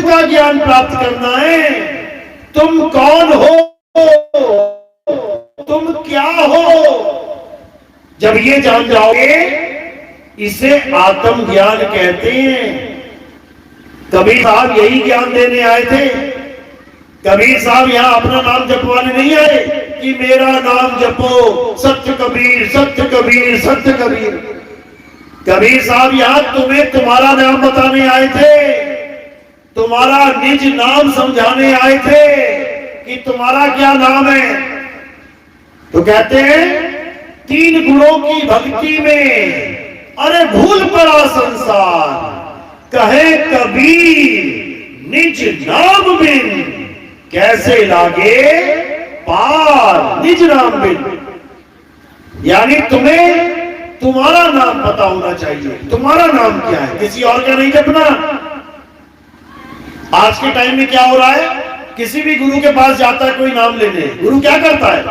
का ज्ञान प्राप्त करना है। तुम कौन हो, तुम क्या हो, जब ये जान जाओगे, इसे आत्म ज्ञान कहते हैं। कबीर साहब यही ज्ञान देने आए थे। कबीर साहब यहां अपना नाम जपवाने नहीं आए कि मेरा नाम जपो, सत्य कबीर, सत्य कबीर, सत्य कबीर। कबीर साहब यहां तुम्हें तुम्हारा नाम बताने आए थे, तुम्हारा निज नाम समझाने आए थे कि तुम्हारा क्या नाम है। तो कहते हैं 3 गुणों की भक्ति में अरे भूल पड़ा संसार, कहे कबीर निज नाम बिन, कैसे लागे पार निज नाम बिन। यानी तुम्हें तुम्हारा नाम पता होना चाहिए। तुम्हारा नाम क्या है, किसी और का नहीं जपना। आज के टाइम में क्या हो रहा है, किसी भी गुरु के पास जाता है कोई नाम लेने, गुरु क्या करता है,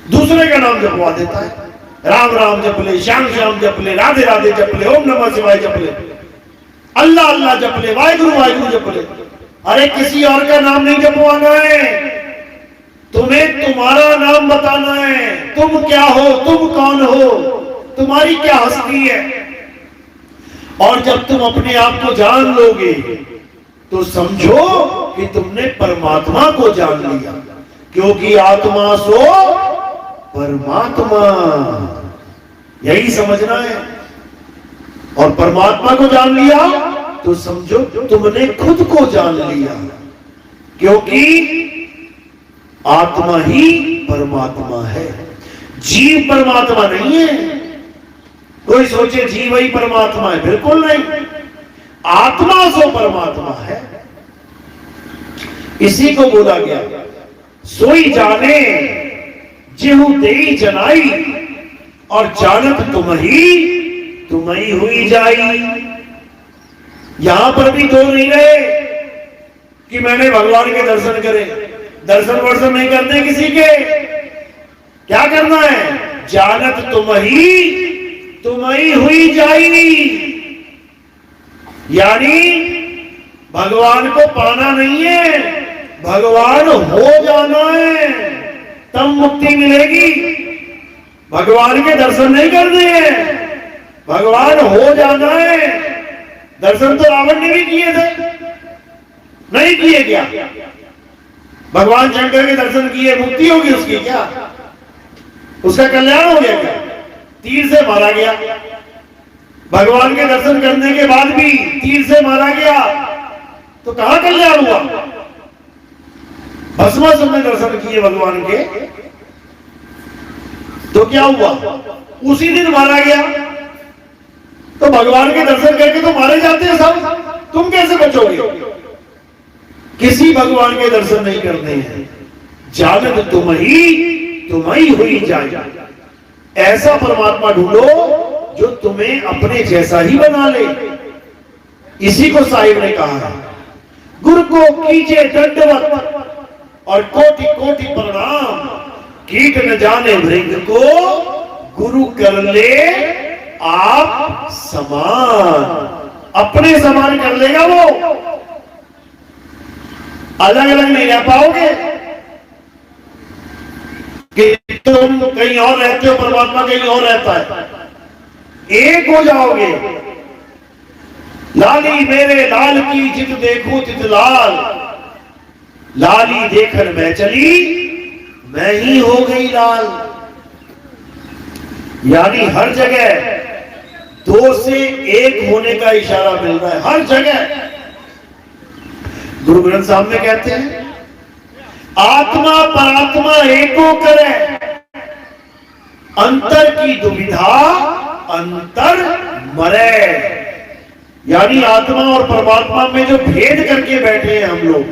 दूसरे का नाम जपवा देता है। राम राम जप ले, श्याम श्याम जप ले, राधे राधे जप ले, ओम नमः शिवाय जप ले, अल्लाह अल्लाह जप ले, वाहिगुरु वाहिगुरु जप ले। अरे किसी और का नाम नहीं जपवाना है, तुम्हें तुम्हारा नाम बताना है। तुम क्या हो, तुम कौन हो, तुम्हारी क्या हस्ती है। और जब तुम अपने आप को जान लोगे तो समझो कि तुमने परमात्मा को जान लिया, क्योंकि आत्मा सो परमात्मा, यही समझना है। और परमात्मा को जान लिया तो समझो तुमने खुद को जान लिया, क्योंकि आत्मा ही परमात्मा है, जीव परमात्मा नहीं है। कोई सोचे जीव ही परमात्मा है, बिल्कुल नहीं। आत्मा सो परमात्मा है। इसी को बोला गया, सोई जाने जेहू देई जनाई, और जानत तुम ही हुई जाई। यहां पर भी दो नहीं रहे कि मैंने भगवान के दर्शन करे। दर्शन वर्शन नहीं करते किसी के। क्या करना है, जानत तुम ही हुई जाई। यानी भगवान को पाना नहीं है, भगवान हो जाना है, तब मुक्ति मिलेगी। भगवान के दर्शन नहीं करने हैं, भगवान हो जाना है। दर्शन तो रावण ने भी किए थे, नहीं किए क्या? भगवान शंकर के दर्शन किए, मुक्ति होगी उसकी क्या? उसका कल्याण हो गया क्या? तीर से मारा गया। भगवान के दर्शन करने के बाद भी तीर से मारा गया तो कहां कल्याण हुआ? भस्मासुर ने दर्शन किए भगवान के तो क्या हुआ? उसी दिन मारा गया। तो भगवान के दर्शन करके तो मारे जाते हैं सब, तुम कैसे बचोगे? किसी भगवान के दर्शन नहीं करने हैं। जानत तुम ही हुई जाए। ऐसा परमात्मा ढूंढो जो तुम्हें अपने जैसा ही बना ले। इसी को साहिब ने कहा है, गुरु को कीजिए दंडवत और कोटि कोटि प्रणाम, कीट न जाने मृग को गुरु कर ले आप समान। अपने समान कर लेगा वो, अलग अलग नहीं रह पाओगे कि तुम कहीं और रहते हो, परमात्मा कहीं और रहता है। एक हो जाओगे। लाली मेरे लाल की जित देखो तित लाल, लाली देखकर मैं चली मैं ही हो गई लाल। यानी हर जगह दो से एक होने का इशारा मिल रहा है, हर जगह। गुरु ग्रंथ साहब में कहते हैं, आत्मा परात्मा एको करे, अंतर की दुविधा अंतर मरे। यानी आत्मा और परमात्मा में जो भेद करके बैठे हैं हम लोग,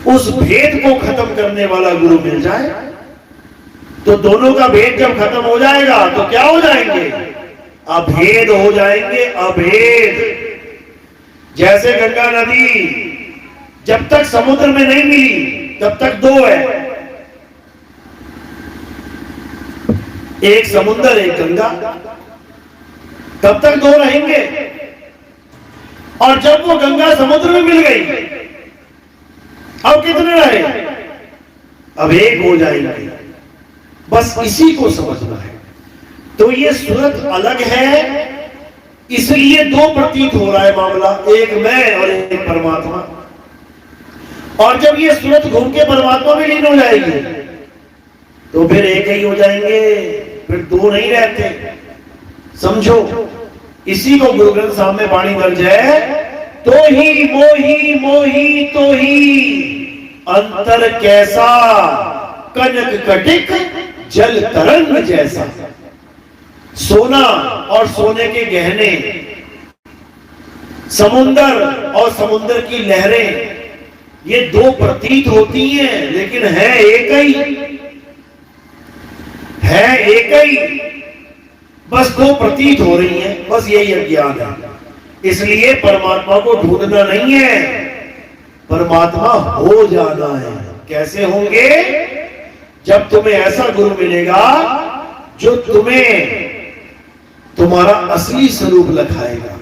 उस भेद को खत्म करने वाला गुरु मिल जाए तो दोनों का भेद जब खत्म हो जाएगा तो क्या हो जाएंगे? अभेद हो जाएंगे, अभेद। जैसे गंगा नदी जब तक समुद्र में नहीं मिली तब तक दो है, एक समुद्र एक गंगा, तब तक दो रहेंगे। और जब वो गंगा समुद्र में मिल गई, अब कितने रहे? अब एक हो जाएंगे। बस इसी को समझना है। तो ये सूरत अलग है, इसलिए दो प्रतीत हो रहा है मामला, एक मैं और एक परमात्मा। और जब ये सूरत घूम के परमात्मा में लीन हो जाएगी तो फिर एक ही हो जाएंगे, फिर दो नहीं रहते। समझो, इसी को गुरु ग्रंथ साहब में वाणी दर्ज है, तो ही मोही मोही तो ही अंतर कैसा, कनक कटिक जल तरंग जैसा। सोना और सोने के गहने, समुंदर और समुंदर की लहरें, ये दो प्रतीत होती हैं, लेकिन है एक ही, है एक ही, बस दो प्रतीत हो रही हैं, बस यही अज्ञान है। इसलिए परमात्मा को ढूंढना नहीं है, परमात्मा हो जाना है। कैसे होंगे? जब तुम्हें ऐसा गुरु मिलेगा जो तुम्हें तुम्हारा असली स्वरूप दिखाएगा।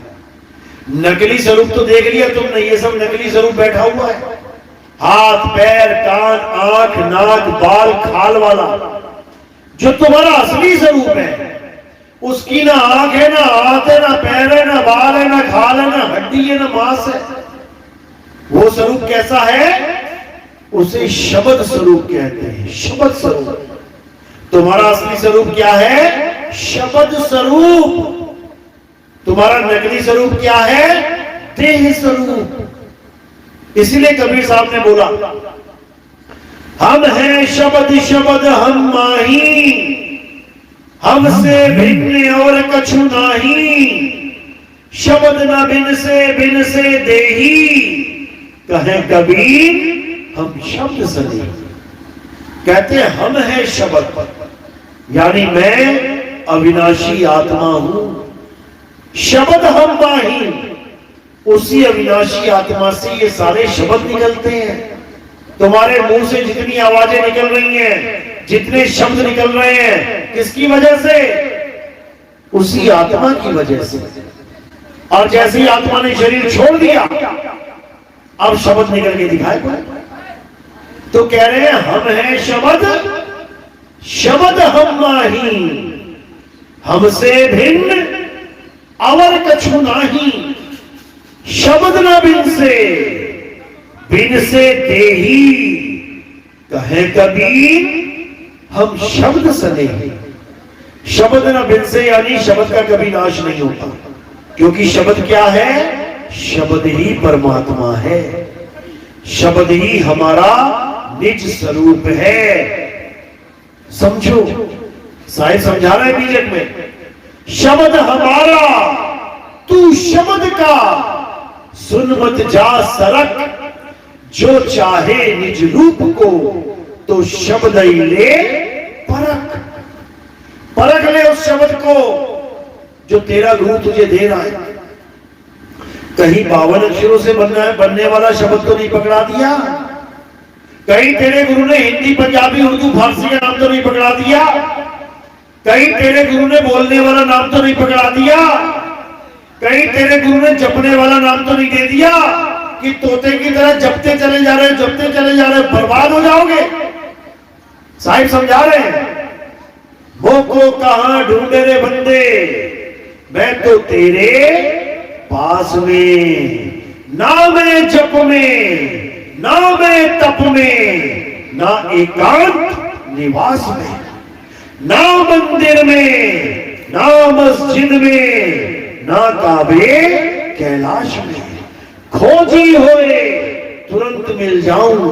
नकली स्वरूप तो देख लिया तुमने, ये सब नकली स्वरूप बैठा हुआ है, हाथ पैर कान आंख नाक बाल खाल वाला। जो तुम्हारा असली स्वरूप है, उसकी ना आंख है, ना हाथ है, ना पैर है, ना बाल है, ना खाल है, ना हड्डी है, ना मांस है। वो स्वरूप कैसा है? उसे शब्द स्वरूप कहते हैं। शब्द स्वरूप। तुम्हारा असली स्वरूप क्या है? शब्द स्वरूप। तुम्हारा नकली स्वरूप क्या है? देह स्वरूप। इसलिए कबीर साहब ने बोला, हम हैं शब्द शब्द हम माही, हमसे भिन्न और कछु नाही, शब्द न बिन से देही, कहे कबीर हम शब्द सदी। कहते हैं हम हैं शब्द, यानी मैं अविनाशी आत्मा हूं। शब्द हम माही, उसी अविनाशी आत्मा से ये सारे शब्द निकलते हैं। तुम्हारे मुंह से जितनी आवाजें निकल रही हैं, जितने शब्द निकल रहे हैं, किसकी वजह से? उसी आत्मा की वजह से। और जैसे ही आत्मा ने शरीर छोड़ दिया, अब शब्द निकल के दिखाई पड़े। तो कह रहे हैं हम हैं शब्द, शब्द हम माही, हमसे भिन्न अवर कछु नाही, शब्द न बिन से देही, कहे कबीर हम शब्द सने। शब्द न बिन से, यानी शब्द का कभी नाश नहीं होता, क्योंकि शब्द क्या है? शब्द ही परमात्मा है, शब्द ही हमारा निज स्वरूप है। समझो, साहिब समझा रहे हैं बीजक में, शब्द हमारा तू शब्द का, सुन मत जा सरक, जो चाहे निज रूप को, तो शब्द ही ले परख। परख ले उस शब्द को जो तेरा गुरु तुझे दे रहा है। कहीं 52 अक्षरों से बनने वाला शब्द तो नहीं पकड़ा दिया? कहीं तेरे गुरु ने हिंदी पंजाबी उर्दू फारसी का नाम तो नहीं पकड़ा दिया? कहीं तेरे गुरु ने बोलने वाला नाम तो नहीं पकड़ा दिया? कहीं तेरे गुरु ने जपने वाला नाम तो नहीं दे दिया कि तोते की तरह जपते चले जा रहे, जपते चले जा रहे, बर्बाद हो जाओगे? साहिब समझा रहे हैं, वो को कहां ढूंढे रे बंदे, मैं तो तेरे पास में, ना मैं जप में, ना मैं तप में, ना एकांत निवास में, ना मंदिर में, ना मस्जिद में, ना काबे कैलाश में, खोजी होए तुरंत मिल जाऊं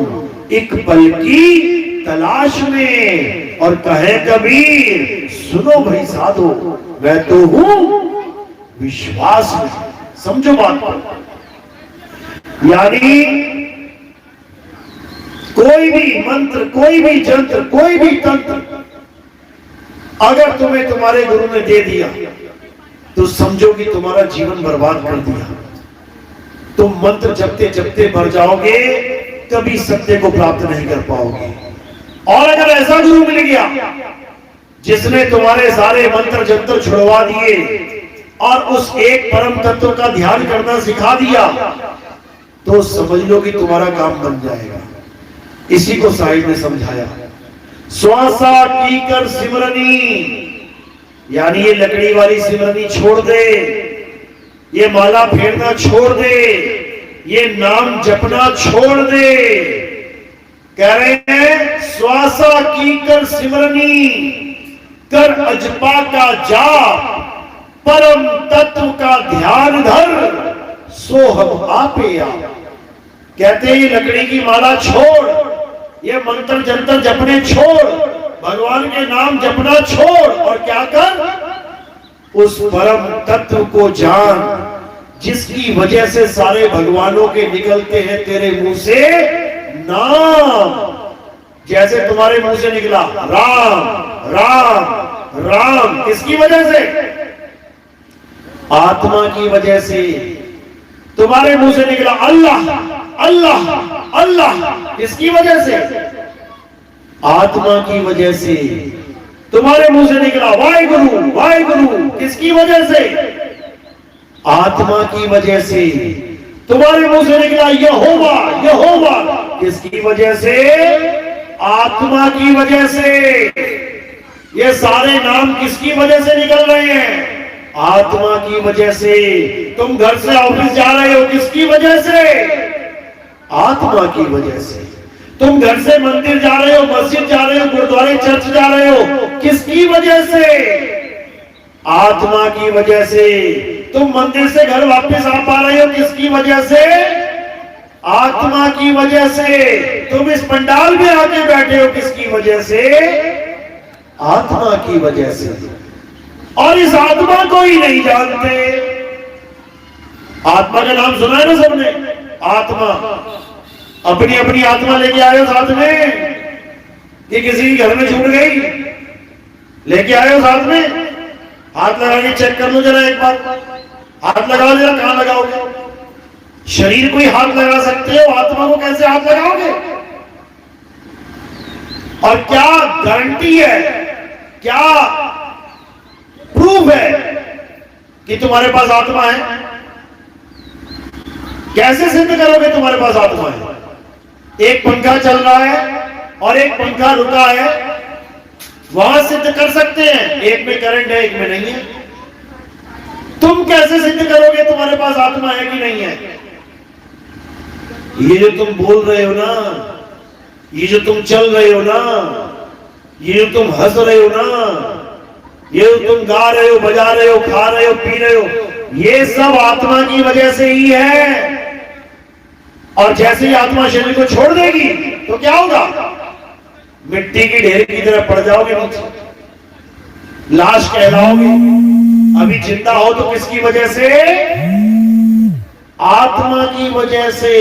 एक पल की तलाश में। और कहे कबीर सुनो भाई साधो, मैं तो हूं विश्वास में। समझो बात को, यानी कोई भी मंत्र, कोई भी जंत्र, कोई भी तंत्र अगर तुम्हें तुम्हारे गुरु ने दे दिया तो समझो कि तुम्हारा जीवन बर्बाद कर दिया। तुम मंत्र जपते जपते मर जाओगे, कभी सत्य को प्राप्त नहीं कर पाओगे। और अगर ऐसा गुरु मिल गया जिसने तुम्हारे सारे मंत्र जंत्र छुड़वा दिए और उस एक परम तत्व का ध्यान करना सिखा दिया तो समझ लो कि तुम्हारा काम बन जाएगा। इसी को साहिब ने समझाया। श्वासा की कर सिमरनी, यानी ये लकड़ी वाली सिमरनी छोड़ दे, ये माला फेरना छोड़ दे, ये नाम जपना छोड़ दे। कह रहे हैं श्वासा की कर सिमरनी, कर अजपा का जाप, परम तत्व का ध्यान धर, सो हम आपे आ। कहते हैं ये लकड़ी की माला छोड़, ये मंत्र जंतर जपने छोड़, भगवान के नाम जपना छोड़, और क्या कर, उस परम तत्व को जान जिसकी वजह से सारे भगवानों के निकलते हैं तेरे मुंह से नाम। जैसे तुम्हारे मुंह से निकला राम राम राम, किसकी वजह से? आत्मा की वजह से। तुम्हारे मुंह से निकला अल्लाह अल्लाह अल्लाह, किसकी वजह से? आत्मा की वजह से। तुम्हारे मुंह से निकला वाहिगुरु वाहिगुरु, किसकी वजह से? आत्मा की वजह से। तुम्हारे मुंह से निकला यहोवा यहोवा, किसकी वजह से? आत्मा की वजह से। ये सारे नाम किसकी वजह से निकल रहे हैं? आत्मा की वजह से। तुम घर से ऑफिस जा रहे हो, किसकी वजह से? आत्मा की वजह से। तुम घर से मंदिर जा रहे हो, मस्जिद जा रहे हो, गुरुद्वारे चर्च जा रहे हो, किसकी वजह से? आत्मा की वजह से। तुम मंदिर से घर वापस आ पा रहे हो, किसकी वजह से? आत्मा की वजह से। तुम इस पंडाल में आके बैठे हो, किसकी वजह से? आत्मा की वजह से। और इस आत्मा को ही नहीं जानते। आत्मा का नाम सुना है ना सबने? आत्मा, अपनी अपनी आत्मा लेके आए हो साथ में कि किसी के घर में छूट गई? लेके आए हो साथ में? हाथ लगा के चेक कर लो जरा एक बार, हाथ लगाओ जरा, कहां लगाओगे? शरीर को ही हाथ लगा सकते हो, आत्मा को कैसे हाथ लगाओगे? और क्या गारंटी है, क्या प्रूफ है कि तुम्हारे पास आत्मा है? कैसे सिद्ध करोगे तुम्हारे पास आत्मा है? एक पंखा चल रहा है और एक पंखा रुका है, वहां सिद्ध कर सकते हैं, एक में करंट है एक में नहीं है। तुम कैसे सिद्ध करोगे तुम्हारे पास आत्मा है कि नहीं है? ये जो तुम बोल रहे हो ना, ये जो तुम चल रहे हो ना, ये जो तुम हंस रहे हो ना, ये जो तुम गा रहे हो, बजा रहे हो, खा रहे हो, पी रहे हो, ये सब आत्मा की वजह से ही है। और जैसे ही आत्मा शरीर को छोड़ देगी तो क्या होगा? मिट्टी की ढेर की तरह पड़ जाओगे, नीचे लाश कहलाओगे। अभी जिंदा हो तो किसकी वजह से? आत्मा की वजह से।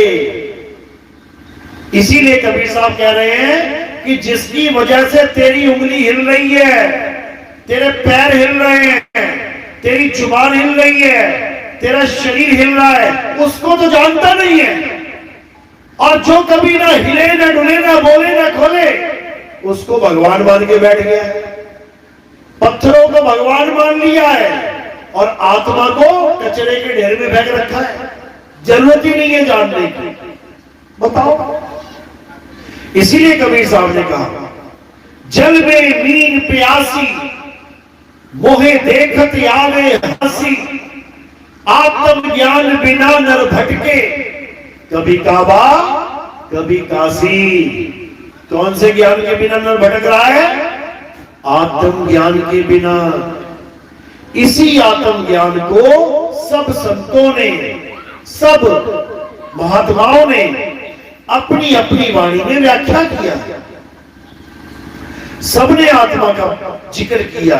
इसीलिए कबीर साहब कह रहे हैं कि जिसकी वजह से तेरी उंगली हिल रही है, तेरे पैर हिल रहे हैं, तेरी जुबान हिल रही है, तेरा शरीर हिल रहा है, उसको तो जानता नहीं है। और जो कभी ना हिले ना डुले ना बोले ना खोले, उसको भगवान मान के बैठ गया है। पत्थरों को भगवान मान लिया है और आत्मा को कचरे के ढेर में फेंक रखा है। जरूरत ही नहीं है जानने की। बताओ। इसीलिए कबीर साहब ने कहा, जल में मीन प्यासी, मोहे देखत आवे हंसी, आत्म ज्ञान बिना नर भटके, कभी काबा कभी काशी। कौन से ज्ञान के बिना नर भटक रहा है? आत्म ज्ञान के बिना। इसी आत्म ज्ञान को सब संतों ने, सब महात्माओं ने अपनी अपनी वाणी में व्याख्या किया। सबने आत्मा का जिक्र किया,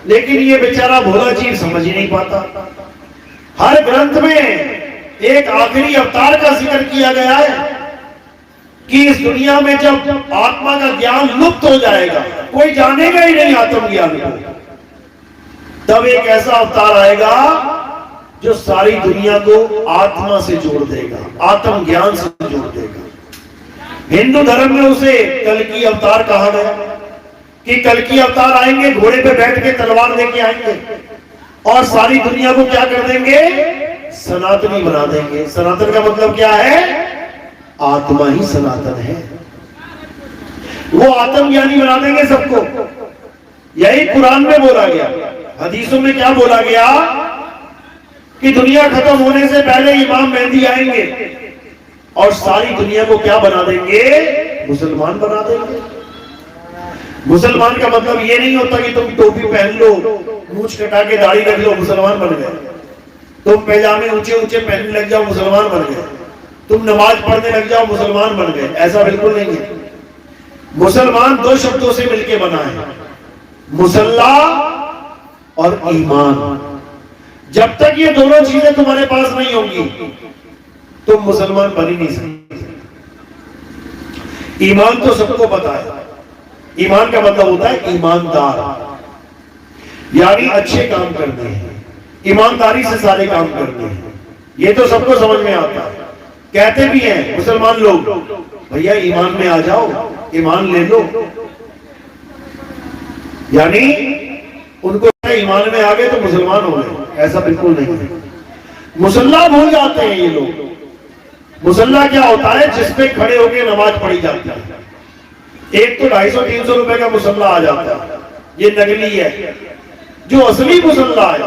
लेकिन ये बेचारा भोला जीव समझ ही नहीं पाता। हर ग्रंथ में एक आखिरी अवतार का जिक्र किया गया है कि इस दुनिया में जब आत्मा का ज्ञान लुप्त हो जाएगा, कोई जानेगा ही नहीं आत्म ज्ञान को, तब एक ऐसा अवतार आएगा जो सारी दुनिया को आत्मा से जोड़ देगा, आत्म ज्ञान से जोड़ देगा। हिंदू धर्म में उसे कल्कि अवतार कहा गया कि कल्कि अवतार आएंगे, घोड़े पे बैठ के तलवार लेके आएंगे और सारी दुनिया को क्या कर देंगे? सनातनी बना देंगे। सनातन का मतलब क्या है? आत्मा ही सनातन है। वो आत्मज्ञानी बना देंगे सबको। यही कुरान में बोला गया। हदीसों में क्या बोला गया कि दुनिया खत्म होने से पहले इमाम मेहदी आएंगे और सारी दुनिया को क्या बना देंगे? मुसलमान बना देंगे। मुसलमान का मतलब ये नहीं होता कि तुम टोपी पहन लो, मूंछ कटा के दाढ़ी रख लो, मुसलमान बन गए। तुम पैजामे ऊंचे ऊंचे पहनने लग जाओ, मुसलमान बन गए। तुम नमाज पढ़ने लग जाओ, मुसलमान बन गए। ऐसा बिल्कुल नहीं है। मुसलमान दो शब्दों से मिलकर बना है, मुसल्ला और ईमान। जब तक ये दोनों चीजें तुम्हारे पास नहीं होंगी तुम मुसलमान बन ही नहीं सकते। ईमान तो सबको पता है। ईमान का मतलब होता है ईमानदार, यानी अच्छे काम करने हैं, ईमानदारी से सारे काम करने हैं। ये तो सबको समझ में आता है। कहते भी हैं मुसलमान लोग, भैया ईमान में आ जाओ, ईमान ले लो। यानी उनको ईमान में आ गए तो मुसलमान हो गए। ऐसा बिल्कुल नहीं है। मुसल्ला भूल जाते हैं ये लोग। मुसल्ला क्या होता है? जिसपे खड़े होकर नमाज पढ़ी जाती है। एक तो 250-300 रुपए का मुसल्ला आ जाता है, ये नकली है। जो असली मुसल्ला है,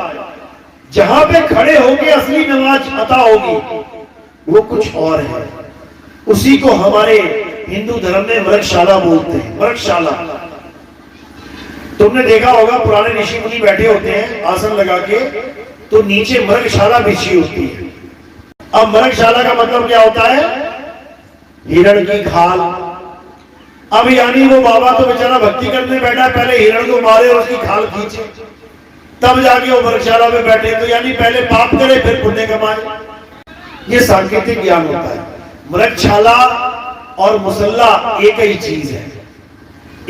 जहां पे खड़े होकर असली नमाज अता होगी, वो कुछ और है। उसी को हमारे हिंदू धर्म में मृगशाला बोलते हैं। मृगशाला तुमने देखा होगा, पुराने ऋषि मुनि बैठे होते हैं आसन लगा के, तो नीचे मृगशाला बिछी होती है। अब मृगशाला का मतलब क्या होता है? हिरण की खाल। अब यानी वो बाबा तो बेचारा भक्ति करने बैठा, पहले हिरण को मारे और उसकी खाल खींचे, तब जाके वो मृगशाला में बैठे। तो यानी पहले पाप करे फिर पुण्य कमाए। ये सांकेतिक ज्ञान होता है। मृगशाला और मुसल्ला एक ही चीज है।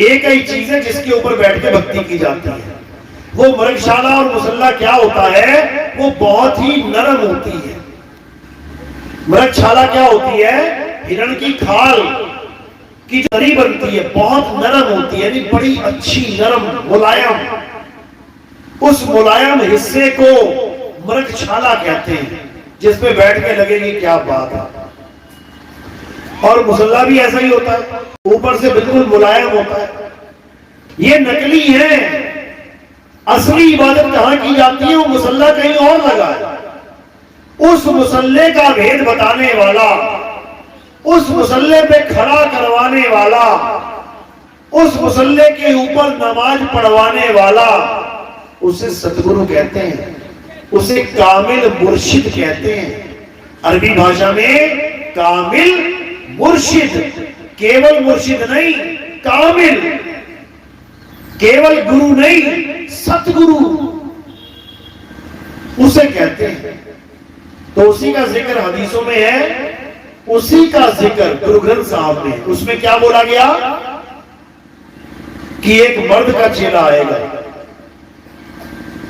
एक ही चीज है जिसके ऊपर बैठ के भक्ति की जाती है। वो मृगशाला और मुसल्ला क्या होता है? वो बहुत ही नरम होती है। मृगशाला क्या होती है? हिरण की खाल की जरी बनती है, बहुत नरम होती है, यानी बड़ी अच्छी नरम मुलायम। उस मुलायम हिस्से को मृगशाला कहते हैं, जिसपे बैठ के लगेगी क्या बात है। और मुसल्ला भी ऐसा ही होता है, ऊपर से बिल्कुल मुलायम होता है। ये नकली है। असली इबादत कहां की जाती है? वो मुसल्ला कहीं और लगा है। उस मुसल्ले का भेद बताने वाला, उस मुसल्ले पे खड़ा करवाने वाला, उस मुसल्ले के ऊपर नमाज पढ़वाने वाला, उसे सतगुरु कहते हैं, उसे कामिल मुर्शिद कहते हैं। अरबी भाषा में कामिल मुर्शिद, केवल मुर्शिद नहीं, कामिल, केवल गुरु नहीं, सतगुरु उसे कहते हैं। तो उसी का जिक्र हदीसों में है, उसी का जिक्र गुरु ग्रंथ साहब में। उसमें क्या बोला गया कि एक मर्द का चेला आएगा,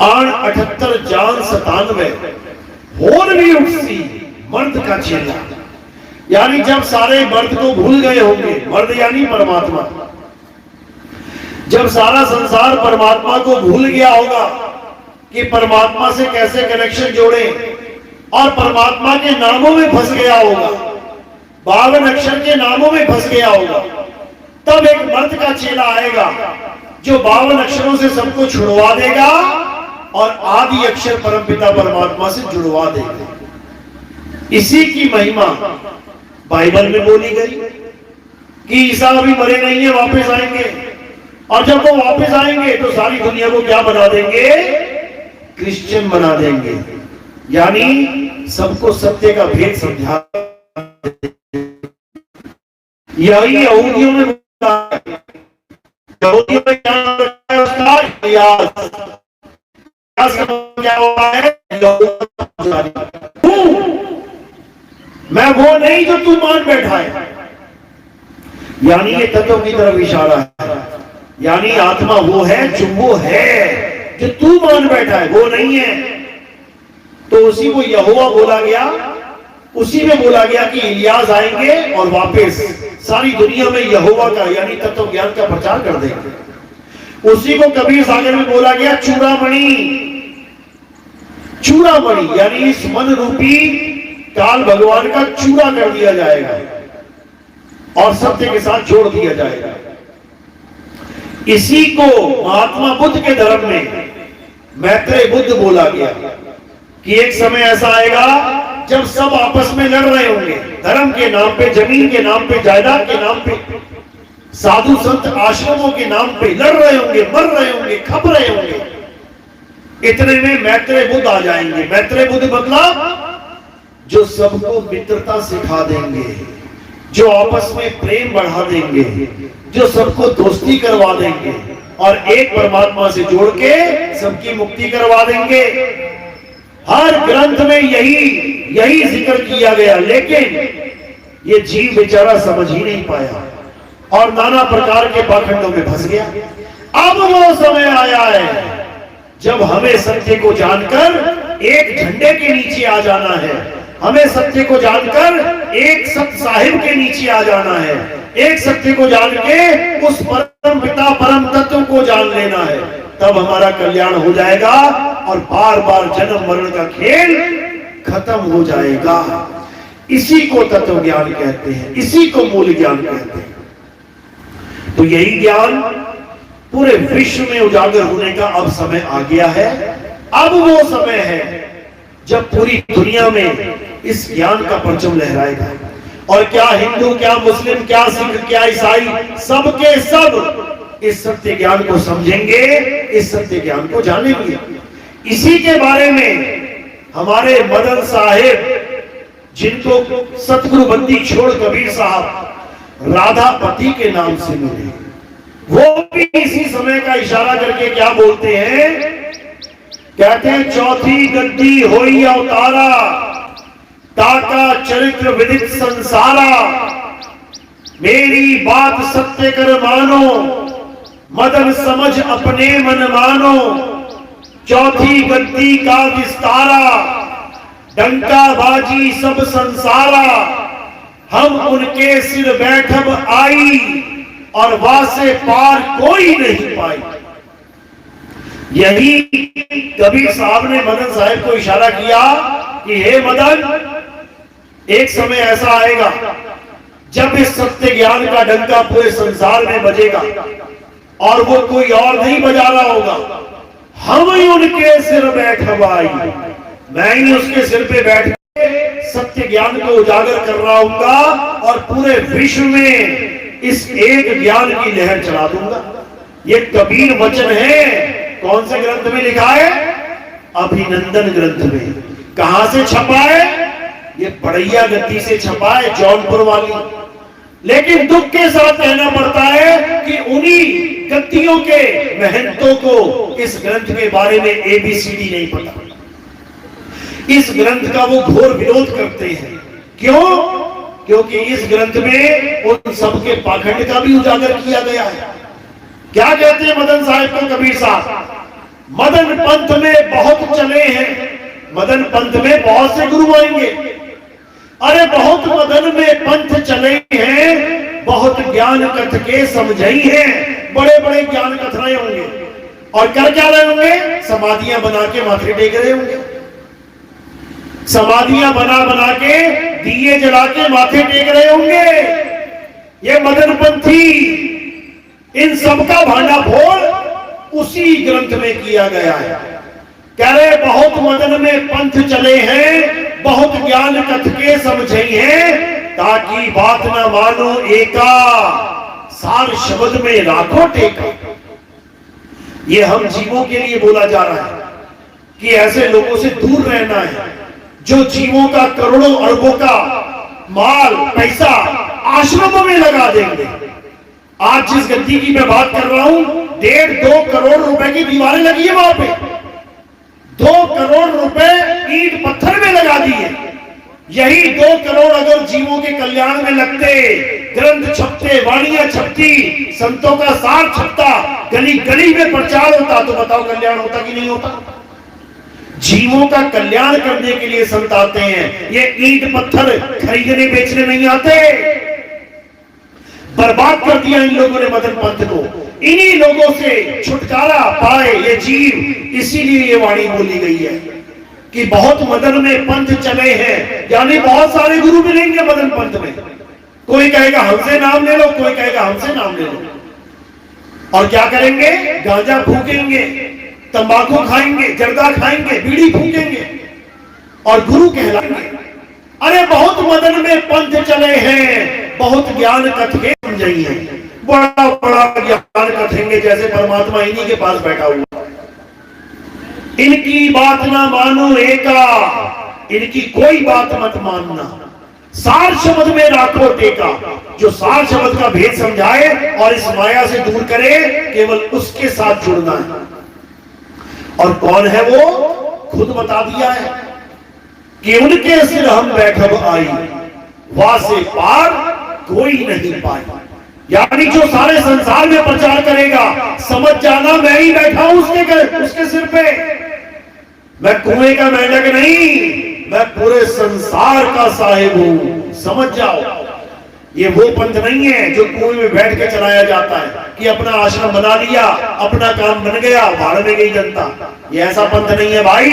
आण 78 जान 97 होर भी उठसी, मर्द का चेला। यानी जब सारे मर्द को भूल गए होंगे, मर्द यानी परमात्मा, जब सारा संसार परमात्मा को भूल गया होगा कि परमात्मा से कैसे कनेक्शन जोड़े, और परमात्मा के नामों में फंस गया होगा, 52 अक्षर के नामों में फंस गया होगा, तब एक मर्द का चेला आएगा जो 52 अक्षरों से सबको छुड़वा देगा और आदि अक्षर परमपिता परमात्मा से जुड़वा देगा। इसी की महिमा बाइबल में बोली गई कि ईसा अभी मरे नहीं है, वापस आएंगे, और जब वो वापस आएंगे तो सारी दुनिया को क्या बना देंगे? क्रिश्चियन बना देंगे। यानी सबको सत्य का भेद समझा। यही यहूदियों में क्या हुआ है? मैं वो नहीं जो तू मान बैठा है। यानी ये तत्व की तरफ इशारा है। यानी आत्मा वो है जो वो है, जो तू मान बैठा है वो नहीं है। तो उसी को यहोवा बोला गया। उसी में बोला गया कि इलियास आएंगे और वापस सारी दुनिया में यहोवा का यानी तत्व ज्ञान का प्रचार कर देंगे। उसी को कबीर सागर में बोला गया चूड़ामणि, चूड़ामणि यानी इस मन रूपी काल भगवान का चूड़ा कर दिया जाएगा और सत्य के साथ जोड़ दिया जाएगा। इसी को महात्मा बुद्ध के धर्म में मैत्रेय बुद्ध बोला गया कि एक समय ऐसा आएगा जब सब आपस में लड़ रहे होंगे, धर्म के नाम पे, जमीन के नाम पे, जायदाद के नाम पे, साधु संत आश्रमों के नाम पे लड़ रहे होंगे, मर रहे होंगे, खप रहे होंगे। इतने में मैत्रेय बुद्ध आ जाएंगे। मैत्रेय बुद्ध मतलब जो सबको मित्रता सिखा देंगे, जो आपस में प्रेम बढ़ा देंगे, जो सबको दोस्ती करवा देंगे और एक परमात्मा से जोड़ के सबकी मुक्ति करवा देंगे। हर ग्रंथ में यही जिक्र किया गया, लेकिन ये जीव बेचारा समझ ही नहीं पाया और नाना प्रकार के पाखंडों में फंस गया। अब वो समय आया है जब हमें सत्य को जानकर एक झंडे के नीचे आ जाना है, हमें सत्य को जानकर एक सत्य साहिब के नीचे आ जाना है, एक सत्य को जान के उस परम पिता परम तत्व को जान लेना है। तब हमारा कल्याण हो जाएगा और बार बार जन्म मरण का खेल खत्म हो जाएगा। इसी को तत्व ज्ञान कहते हैं, इसी को मूल ज्ञान कहते हैं। तो यही ज्ञान पूरे विश्व में उजागर होने का अब समय आ गया है। अब वो समय है जब पूरी दुनिया में इस ज्ञान का परचम लहराएगा और क्या हिंदू, क्या मुस्लिम, क्या सिख, क्या ईसाई, सबके सब इस सत्य ज्ञान को समझेंगे, इस सत्य ज्ञान को जानेंगे। इसी के बारे में हमारे मदन साहिब, जिनको सतगुरु बंदी छोड़ कबीर साहब राधापति के नाम से मिले, वो भी इसी समय का इशारा करके क्या बोलते हैं? कहते हैं चौथी गद्दी होई अवतारा, ताका चरित्र विदित संसारा, मेरी बात सत्य कर मानो, मदन समझ अपने मन मानो, चौथी गद्दी का विस्तारा, डंका बाजी सब संसारा, हम उनके सिर बैठब आई और वासे पार कोई नहीं पाई। यही कबीर साहब ने मदन साहब को इशारा किया कि हे मदन, एक समय ऐसा आएगा जब इस सत्य ज्ञान का डंका पूरे संसार में बजेगा और वो कोई और नहीं बजा रहा होगा, हम ही उनके सिर बैठवाई, मैं ही उसके सिर पे बैठ के सत्य ज्ञान को उजागर कर रहा हूंगा और पूरे विश्व में इस एक ज्ञान की लहर चला दूंगा। ये कबीर वचन है। कौन से ग्रंथ में लिखा है? अभिनंदन ग्रंथ में। कहां से छपा है? ये बड़ैया गद्दी से छपा है, जौनपुर वाली। लेकिन दुख के साथ कहना पड़ता है कि उन्हीं गद्दियों के महंतों को इस ग्रंथ के बारे में ABCD नहीं पता। इस ग्रंथ का वो घोर विरोध करते हैं। क्यों? क्योंकि इस ग्रंथ में उन सबके पाखंड का भी उजागर किया गया है। क्या कहते हैं मदन साहब को कबीर साहब? मदन पंथ में बहुत चले हैं, मदन पंथ में बहुत से गुरु आएंगे। अरे बहुत मदन में पंथ चले हैं, बहुत ज्ञान कथ के समझाई हैं, बड़े बड़े ज्ञान कथनाएं होंगे और कर क्या रहे होंगे? समाधियां बना के माथे टेक रहे होंगे, समाधियां बना बना के दिए जला के माथे टेक रहे होंगे। ये मदन पंथी, इन सबका भांडा फोड़ उसी ग्रंथ में किया गया है। कह रहे बहुत मदन में पंथ चले हैं, बहुत ज्ञान कथ के समझे हैं, ताकि बात न मानो एका, सार शब्द में राखो टेका। ये हम जीवों के लिए बोला जा रहा है कि ऐसे लोगों से दूर रहना है जो जीवों का करोड़ों अरबों का माल पैसा आश्रमों में लगा देंगे। आज जिस गद्दी की मैं बात कर रहा हूं, 1.5-2 करोड़ रुपए की दीवारें लगी है वहां पे, 2 करोड़ रुपए ईंट पत्थर में लगा दिए। यही 2 करोड़ अगर जीवों के कल्याण में लगते, ग्रंथ छपते, वाणियां छपती, संतों का सार छपता, गली गली में प्रचार होता, तो बताओ कल्याण होता कि नहीं होता? जीवों का कल्याण करने के लिए संत आते हैं, ये ईंट पत्थर खरीदने बेचने नहीं आते। बर्बाद कर दिया इन लोगों ने मदन पंथ को। इन्हीं लोगों से छुटकारा पाए ये जीव, इसीलिए ये वाणी बोली गई है कि बहुत मदन में पंथ चले हैं, यानी बहुत सारे गुरु मिलेंगे मदन पंथ में। कोई कहेगा हमसे नाम ले लो, कोई कहेगा हमसे नाम ले लो, और क्या करेंगे? गांजा फूकेंगे, तंबाकू खाएंगे, जर्दा खाएंगे, बीड़ी फूकेंगे और गुरु कहलाएंगे। अरे बहुत मदन में पंथ चले हैं, बहुत ज्ञान कथे समझाइए, बड़ा बड़ा ज्ञान कथेंगे जैसे परमात्मा इन्हीं के पास बैठा हुआ। इनकी बात ना मानो एका, इनकी कोई बात मत मानना, सार शब्द में राखो टेका। जो सार शब्द का भेद समझाए और इस माया से दूर करे, केवल उसके साथ जुड़ना है। और कौन है वो? खुद बता दिया है कि उनके सिर हम बैठब आई, वासे पार कोई नहीं पाए। यानी जो सारे संसार में प्रचार करेगा, समझ जाना मैं ही बैठा हूं उसके सिर पे। मैं कुएं का मेंढक नहीं, मैं पूरे संसार का साहिब हूं, समझ जाओ। ये वो पंथ नहीं है जो कुएं में बैठ के चलाया जाता है कि अपना आश्रम बना लिया, अपना काम बन गया, भाड़ में गई जनता। ये ऐसा पंथ नहीं है भाई,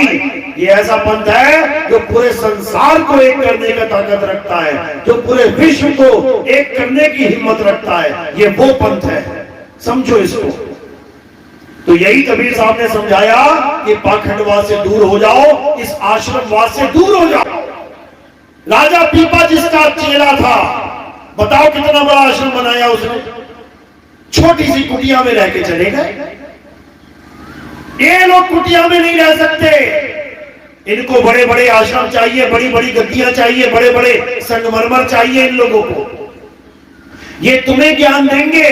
ये ऐसा पंथ है जो पूरे संसार को एक करने का ताकत रखता है, जो पूरे विश्व को एक करने की हिम्मत रखता है। ये वो पंथ है, समझो इसको। तो यही कबीर साहब ने समझाया कि पाखंडवाद से दूर हो जाओ, इस आश्रमवाद से दूर हो जाओ। राजा पीपा जिसका चेला था, बताओ कितना बड़ा आश्रम बनाया उसने, छोटी सी कुटिया में रह के चले गए। ये लोग कुटिया में नहीं रह सकते, इनको बड़े बड़े आश्रम चाहिए, बड़ी बड़ी गद्दियां चाहिए, बड़े बड़े संगमरमर चाहिए इन लोगों को। ये तुम्हें ज्ञान देंगे,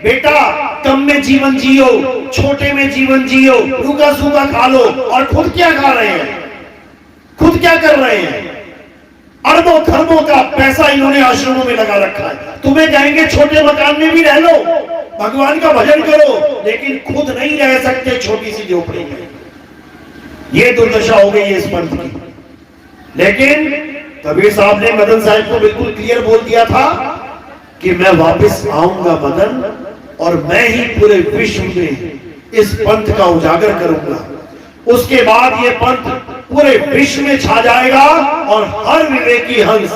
बेटा कम में जीवन जियो, छोटे में जीवन जियो, रूखा सूखा खा लो। और खुद क्या खा रहे हैं, खुद क्या कर रहे हैं? अरबों खरबों का पैसा इन्होंने आश्रमों में लगा रखा है। तुम्हें कहेंगे छोटे मकान में भी रह लो, भगवान का भजन करो, लेकिन खुद नहीं रह सकते छोटी सी झोपड़ी में। ये दुर्दशा हो गई है इस पंथ की। लेकिन कबीर साहब ने मदन साहब को बिल्कुल क्लियर बोल दिया था कि मैं वापस आऊंगा मदन, और मैं ही पूरे विश्व में इस पंथ का उजागर करूंगा। उसके बाद ये पंथ पूरे विश्व में छा जाएगा और हर विवेकी हंस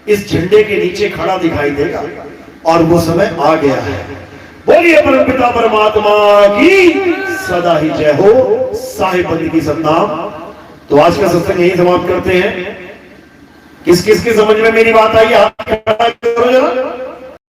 इस झंडे के नीचे खड़ा दिखाई देगा। और वो समय आ गया है। बोलिए परमपिता परमात्मा की सदा ही जय हो। साहिब बंदी की सतनाम। तो आज का सत्संग यही समाप्त करते हैं। किस किस के समझ में मेरी बात आई? हाथ खड़ा करो जरा।